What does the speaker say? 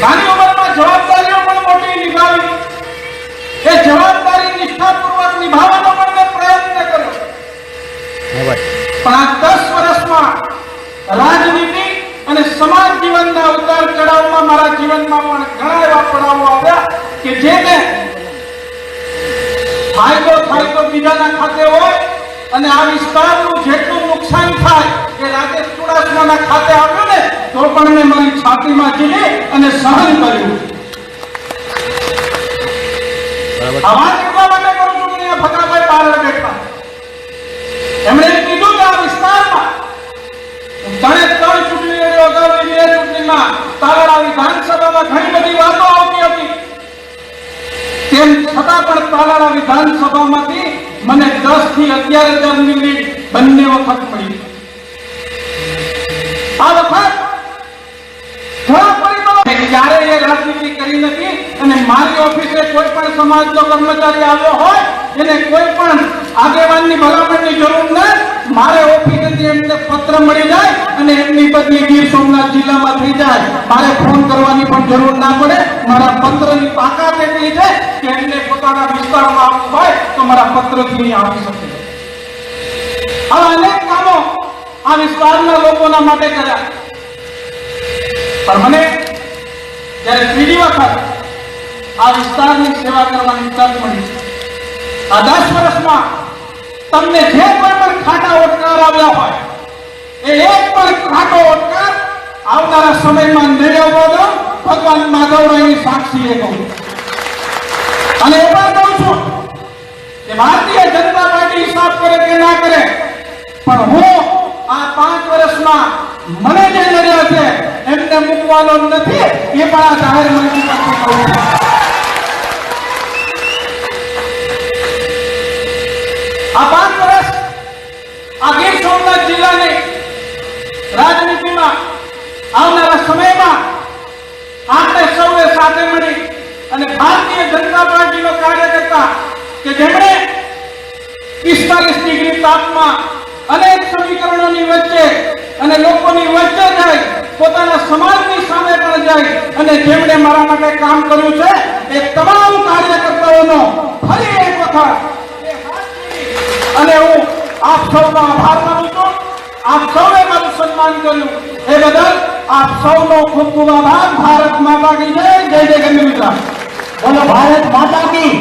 નાની ઉંમરમાં જવાબદારીઓ પણ મોટી નિભાવી, એ જવાબદારી નિષ્ઠાપૂર્વક નિભાવવાનો પણ મેં પ્રયત્ન કર્યો. પણ આ 10 વર્ષમાં રાજનીતિ અને સમાજ જીવનના ઉતાર ચઢાવમાં મારા જીવનમાં પણ ઘણા એવા પડાવો આવ્યા કે જેને ફાયદો થાય તો બીજાના ખાતે હોય અને આ વિસ્તારનું જેટલું નુકસાન થાય એ રાજેશ ચુડાસમાના ખાતે આવ્યું ને તો પણ મેં મારી છાતીમાં ઝીલી અને સહન કર્યું. આ વાત એટલા માટે કરું છું કે ફકાભાઈ પારડ બેઠા, એમણે કીધું કે આ વિસ્તારમાં 3 ચૂંટણીઓ અગાઉની 2 ચૂંટણીમાં તાલાળા વિધાનસભામાં ઘણી બધી વાતો આવતી હતી, તેમ છતાં પણ તાલાળા વિધાનસભામાંથી મને 10 થી 11,000 ની લીડ બંને વખત મળી. આ વખત ઘણા પરિબળો ક્યારેય એ રાજનીતિ કરી નથી અને મારી ઓફિસે કોઈ પણ સમાજનો કર્મચારી આવ્યો હોય એને કોઈ પણ આગેવાનની ભલામણની જરૂર નથી. મારે ઓફિસેથી એમને પત્ર મળી જાય અને એમની બદલી ગીર સોમનાથ જિલ્લામાં થઈ જાય. મારે ફોન કરવાની પણ જરૂર ના પડે. મારા પત્રની તાકાત એટલી છે કે એમને પોતાના વિસ્તારમાં આવવું હોય તો મારા પત્રથી આવી શકે. આવા અનેક કામો આ વિસ્તારના લોકોના માટે કર્યા. પણ મને જ્યારે ત્રીજી વખત આ વિસ્તારની સેવા કરવાની તક મળી, આ 10 વર્ષમાં તમને જે કોઈ પણ ખાટા ઓટકાર આવ્યા હોય એ એક પણ ખાટો ઓટકાર આવનારા સમયમાં મેળવવો દો. ભગવાન માધવરાયની સાક્ષીએ કહું અને એ પણ કહું છું કે ભારતીય જનતા પાર્ટી હિસાબ કરે કે ના કરે, પણ હું આ 5 વર્ષમાં મને જે નડ્યા છે એમને મૂકવાનો નથી. એ પણ આ જાહેર મંચ પરથી કહું છું. આ 5 વર્ષ આ ગીર સોમનાથ જિલ્લાની રાજનીતિમાં આવનારા સમયમાં આપણે સૌએ સાથે મળી અને ભારતીય જનતા પાર્ટીનો કાર્યકર્તા કે જેમણે 45 ડિગ્રી તાપમાં અનેક સમીકરણોની વચ્ચે અને લોકોની વચ્ચે જાય, પોતાના સમાજની સામે પણ જાય અને જેમણે મારા માટે કામ કર્યું છે એ તમામ કાર્યકર્તાઓનો ફરી એક વખત અને હું આપ સૌનો આભાર માનું છું. આપ સૌએ મારું સન્માન કર્યું એ બદલ આપ સૌનો ખૂબ ખૂબ આભાર. ભારત માતા કી જય. જય જય ગંગા મિત્ર. બોલો ભારત માતા કી.